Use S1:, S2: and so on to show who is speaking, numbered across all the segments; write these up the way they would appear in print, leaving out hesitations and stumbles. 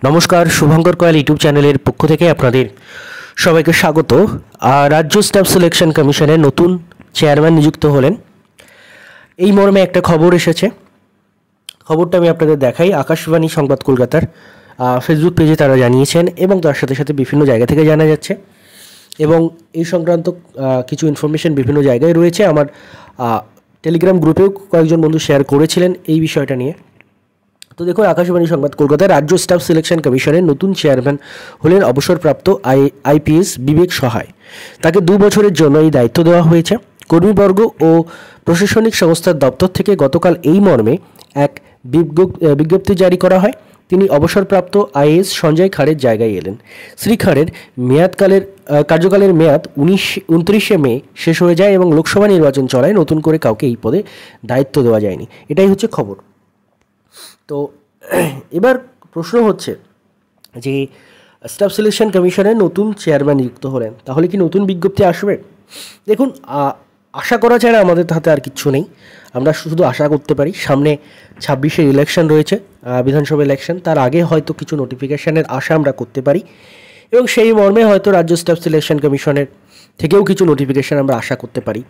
S1: নমস্কার, শুভঙ্কর কয়াল ইউটিউব চ্যানেলের পক্ষ থেকে আপনাদের সবাইকে স্বাগত। রাজ্য স্টাফ সিলেকশন কমিশনের নতুন চেয়ারম্যান নিযুক্ত হলেন, এই মর্মে একটা খবর এসেছে। খবরটা আমি আপনাদের দেখাই। আকাশবাণী সংবাদ কলকাতার ফেসবুক পেজে তারা জানিয়েছেন এবং তার সাথে সাথে বিভিন্ন জায়গা থেকে জানা যাচ্ছে এবং এই সংক্রান্ত কিছু ইনফরমেশন বিভিন্ন জায়গায় রয়েছে। আমার টেলিগ্রাম গ্রুপেও কয়েকজন বন্ধু শেয়ার করেছিলেন এই বিষয়টা নিয়ে। তো দেখুন, আকাশবাণী সংবাদ কলকাতায় রাজ্য স্টাফ সিলেকশন কমিশনের নতুন চেয়ারম্যান হলেন অবসরপ্রাপ্ত আইপিএস বিবেক সহায়। তাকে 2 বছরের জন্য এই দায়িত্ব দেওয়া হয়েছে। কর্মীবর্গ ও প্রশাসনিক সংস্থার দপ্তর থেকে গতকাল এই মর্মে এক বিজ্ঞপ্তি জারি করা হয়। তিনি অবসরপ্রাপ্ত আইএএস সঞ্জয় খাড়ের জায়গায় এলেন। শ্রী খাড়ের কার্যকালের মেয়াদ 29শে মে শেষ হয়ে যায় এবং লোকসভা নির্বাচন চলায় নতুন করে কাউকে এই পদে দায়িত্ব দেওয়া যায়নি। এটাই হচ্ছে খবর। তো এবার প্রশ্ন হচ্ছে যে স্টাফ সিলেকশন কমিশনের নতুন চেয়ারম্যান নিযুক্ত হলেন, তাহলে কি নতুন বিজ্ঞপ্তি আসবে? দেখুন, আশা করা ছাড়া আমাদের হাতে আর কিচ্ছু নেই। আমরা শুধু আশা করতে পারি। সামনে 26শে ইলেকশন রয়েছে, বিধানসভা ইলেকশন। তার আগে হয়তো কিছু নোটিফিকেশানের আশা আমরা করতে পারি এবং সেই মর্মে হয়তো রাজ্য স্টাফ সিলেকশন কমিশনের থেকেও কিছু নোটিফিকেশান আমরা আশা করতে পারি।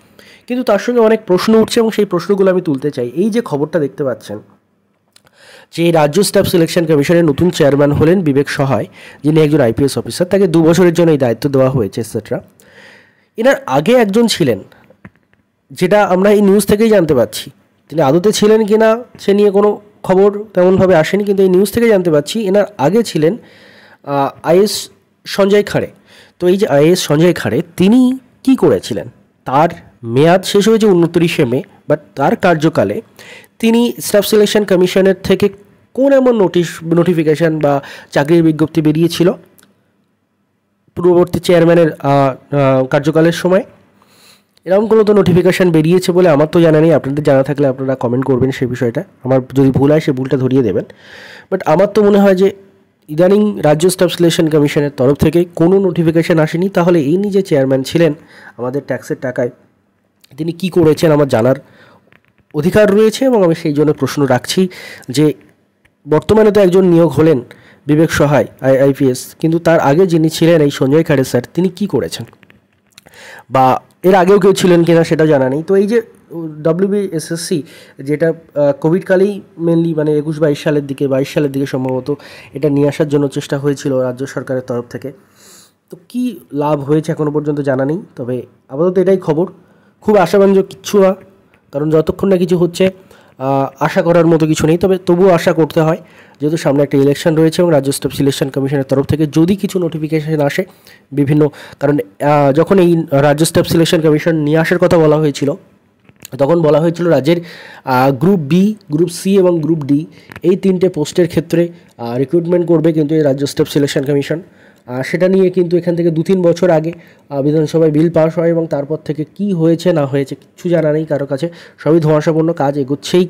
S1: কিন্তু তার সঙ্গে অনেক প্রশ্ন উঠছে এবং সেই প্রশ্নগুলো আমি তুলতে চাই। এই যে খবরটা দেখতে পাচ্ছেন যে রাজ্য স্টাফ সিলেকশন কমিশনের নতুন চেয়ারম্যান হলেন বিবেক সহায়, যিনি একজন আইপিএস অফিসার। তাকে 2 বছরের জন্য এই দায়িত্ব দেওয়া হয়েছে এটসেট্রা। এনার আগে একজন ছিলেন, যেটা আমরা এই নিউজ থেকেই জানতে পারছি। তিনি আদতে ছিলেন কি না সে নিয়ে কোনো খবর তেমনভাবে আসেনি, কিন্তু এই নিউজ থেকে জানতে পারছি এনার আগে ছিলেন আইএস সঞ্জয় খাড়ে। তো এই যে আইএস সঞ্জয় খাড়ে, তিনি কি করেছিলেন? তার মেয়াদ শেষ হয়েছে 29শে মে, বাট তার কার্যকালে তিনি স্টাফ সিলেকশন কমিশনের থেকে কোন এমন নোটিফিকেশান বা চাকরির বিজ্ঞপ্তি বেরিয়েছিল পূর্ববর্তী চেয়ারম্যানের কার্যকালের সময়? এরকম কোনো তো নোটিফিকেশান বেরিয়েছে বলে আমার তো জানা নেই। আপনাদের জানা থাকলে আপনারা কমেন্ট করবেন সেই বিষয়টা। আমার যদি ভুল হয় সে ভুলটা ধরিয়ে দেবেন। বাট আমার তো মনে হয় যে ইদানিং রাজ্য স্টাফ সিলেকশন কমিশনের তরফ থেকে কোনো নোটিফিকেশান আসেনি। তাহলে এই নিজে চেয়ারম্যান ছিলেন আমাদের ট্যাক্সের টাকায়, তিনি কি করেছেন আমার জানার অধিকার রয়েছে এবং আমি সেই জন্য প্রশ্ন রাখছি যে বর্তমানে তো একজন নিয়োগ হলেন বিবেক সহায় আইপিএস, কিন্তু তার আগে যিনি ছিলেন এই সঞ্জয় খাড়ে স্যার, তিনি কি করেছেন বা এর আগেও কেউ ছিলেন কিনা সেটা জানা নেই। তো এই যে WBSSC, যেটা কোভিডকালেই মেনলি মানে 21-22 সালের দিকে সম্ভবত এটা নিয়ে আসার জন্য চেষ্টা হয়েছিল রাজ্য সরকারের তরফ থেকে। তো কি লাভ হয়েছে এখনও পর্যন্ত জানা নেই। তবে আপাতত এটাই খবর। খুব আশাব্যঞ্জক কিচ্ছু না, কারণ যতক্ষণ না কিছু হচ্ছে আশা করার মতো কিছু নেই। তবে তবুও আশা করতে হয়, যেহেতু সামনে একটা ইলেকশন রয়েছে এবং রাজ্য স্টাফ সিলেকশন কমিশনের তরফ থেকে যদি কিছু নোটিফিকেশান আসে বিভিন্ন কারণ, যখন এই রাজ্য স্টাফ সিলেকশন কমিশন নিয়ে আসার কথা বলা হয়েছিল তখন বলা হয়েছিল রাজ্যের গ্রুপ বি, গ্রুপ সি এবং গ্রুপ ডি এই 3টে পোস্টের ক্ষেত্রে রিক্রুটমেন্ট করবে কিন্তু এই রাজ্য স্টাফ সিলেকশন কমিশন। সেটা নিয়ে কিন্তু এখান থেকে 2-3 বছর আগে বিধানসভায় বিল পাস হয় এবং তারপর থেকে কি হয়েছে না হয়েছে কিচ্ছু জানা নেই কারো কাছে। সবই ধোঁয়াশাপূর্ণ, কাজ এগোচ্ছেই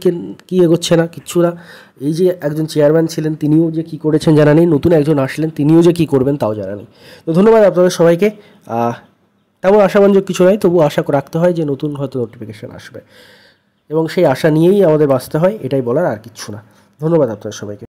S1: কি এগোচ্ছে না কিচ্ছু না। এই যে একজন চেয়ারম্যান ছিলেন তিনিও যে কী করেছেন জানা নেই, নতুন একজন আসলেন তিনিও যে কী করবেন তাও জানা নেই। তো ধন্যবাদ আপনাদের সবাইকে। তেমন আশাব্যঞ্জক কিছু নয়, তবু আশা রাখতে হয় যে নতুন হয়তো নোটিফিকেশান আসবে এবং সেই আশা নিয়েই আমাদের বাঁচতে হয়, এটাই বলার, আর কিচ্ছু না। ধন্যবাদ আপনাদের সবাইকে।